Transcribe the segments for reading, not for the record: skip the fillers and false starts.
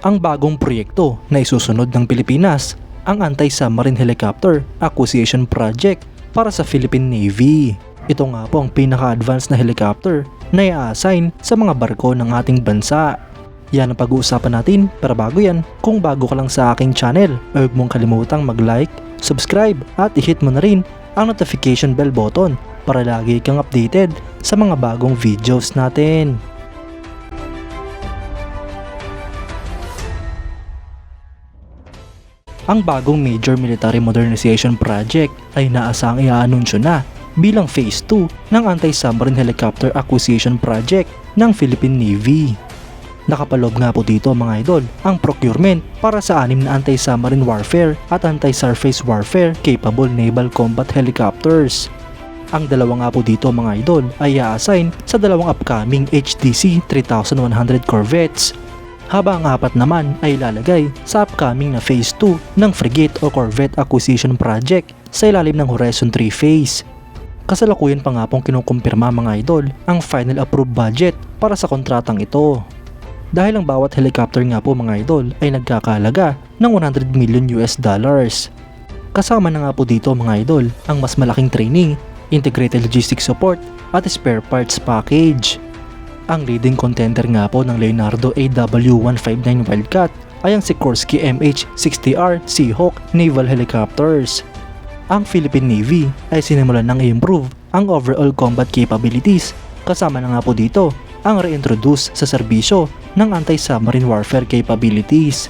ang bagong proyekto na isusunod ng Pilipinas, ang Anti-Submarine Helicopter Acquisition Project para sa Philippine Navy. Ito nga po ang pinaka-advanced na helicopter na i-assign sa mga barko ng ating bansa. Yan ang pag-uusapan natin, pero bago yan, kung bago ka lang sa aking channel, huwag mong kalimutang mag-like, subscribe at i-hit mo na rin ang notification bell button para lagi kang updated sa mga bagong videos natin. Ang bagong Major Military Modernization Project ay naasang i-anunsyo na bilang Phase 2 ng Anti-Submarine Helicopter Acquisition Project ng Philippine Navy. Nakapaloob nga po dito mga idol ang procurement para sa 6 na anti-submarine warfare at anti-surface warfare capable naval combat helicopters. Ang dalawa nga po dito mga idol ay i-assign sa dalawang upcoming HDC 3100 corvettes, habang ang 4 naman ay ilalagay sa upcoming na Phase 2 ng frigate o corvette acquisition project sa ilalim ng Horizon 3 phase. Kasalukuyan pa nga pong kinukumpirma mga idol ang final approved budget para sa kontratang ito. Dahil ang bawat helicopter nga po mga idol ay nagkakahalaga ng $100 million. Kasama na nga po dito mga idol ang mas malaking training, integrated logistics support at spare parts package. Ang leading contender nga po ng Leonardo AW159 Wildcat ay ang Sikorsky MH-60R Seahawk naval helicopters. Ang Philippine Navy ay sinimulan ng i-improve ang overall combat capabilities, kasama na nga po dito ang reintroduce sa serbisyo ng anti-submarine warfare capabilities.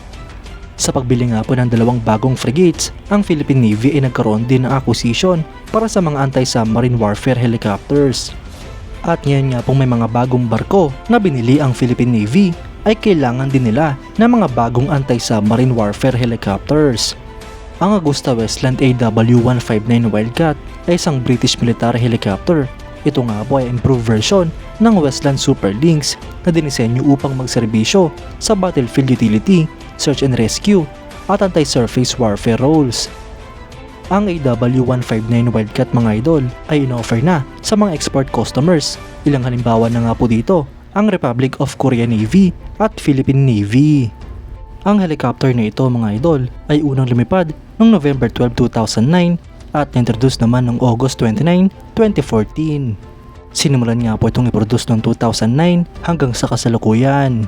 Sa pagbili nga po ng dalawang bagong frigates, ang Philippine Navy ay nagkaroon din ng acquisition para sa mga anti-submarine warfare helicopters. At ngayon nga pong may mga bagong barko na binili ang Philippine Navy, ay kailangan din nila ng mga bagong anti-submarine warfare helicopters. Ang AgustaWestland AW159 Wildcat ay isang British military helicopter. Ito nga po ay improved version ng Westland Super Lynx na dinisenyo upang magserbisyo sa battlefield utility, search and rescue at anti-surface warfare roles. Ang AW159 Wildcat mga idol ay in-offer na sa mga export customers. Ilang halimbawa na nga po dito ang Republic of Korea Navy at Philippine Navy. Ang helicopter na ito mga idol ay unang lumipad noong November 12, 2009 at na-introduce naman noong August 29, 2014. Sinimulan nga po itong i-produce noong 2009 hanggang sa kasalukuyan.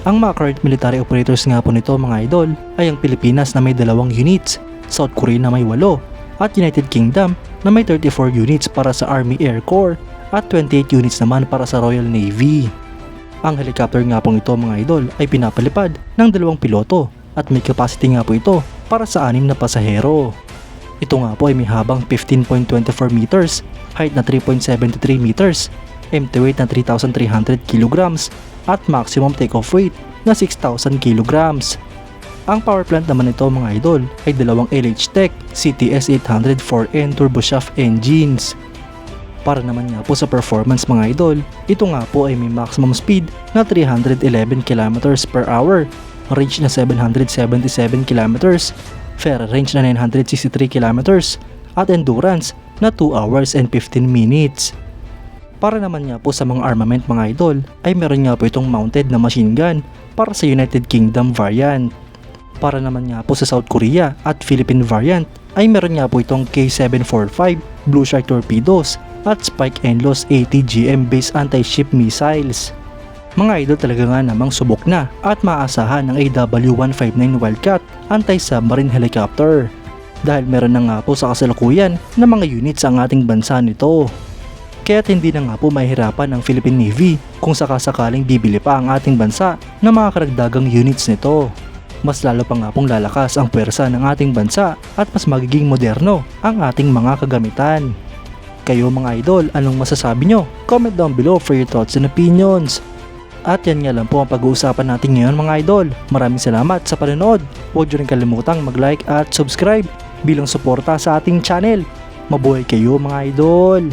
Ang mga current military operators nga po nito mga idol ay ang Pilipinas na may 2 units, South Korea na may 8 at United Kingdom na may 34 units para sa Army Air Corps at 28 units naman para sa Royal Navy. Ang helicopter nga po ito mga idol ay pinapalipad ng 2 piloto at may capacity nga po ito para sa 6 na pasahero. Ito nga po ay may habang 15.24 meters, height na 3.73 meters, empty weight na 3,300 kilograms at maximum takeoff weight na 6,000 kilograms. Ang power plant naman nito mga idol ay 2 LH-Tech CTS 804N turboshaft engines. Para naman nga po sa performance mga idol, ito nga po ay may maximum speed na 311 km per hour, range na 777 km, fair range na 963 km, at endurance na 2 hours and 15 minutes. Para naman nga po sa mga armament mga idol, ay meron nga po itong mounted na machine gun para sa United Kingdom variant. Para naman nga po sa South Korea at Philippine variant, ay meron nga po itong K745 Blue Shark torpedoes at Spike Enlos ATGM based anti-ship missiles. Mga idol talaga nga namang subok na at maasahan ng AW159 Wildcat anti-submarine helicopter dahil meron na nga po sa kasalukuyan na mga units ang ating bansa nito. Kaya't hindi na nga po mahihirapan ang Philippine Navy kung sakasakaling bibili pa ang ating bansa ng mga karagdagang units nito. Mas lalo pa nga pong lalakas ang pwersa ng ating bansa at mas magiging moderno ang ating mga kagamitan. Kayo mga idol, anong masasabi nyo? Comment down below for your thoughts and opinions. At yan nga lang po ang pag-uusapan natin ngayon mga idol. Maraming salamat sa panonood. Huwag nyo rin kalimutang mag-like at subscribe bilang suporta sa ating channel. Mabuhay kayo mga idol!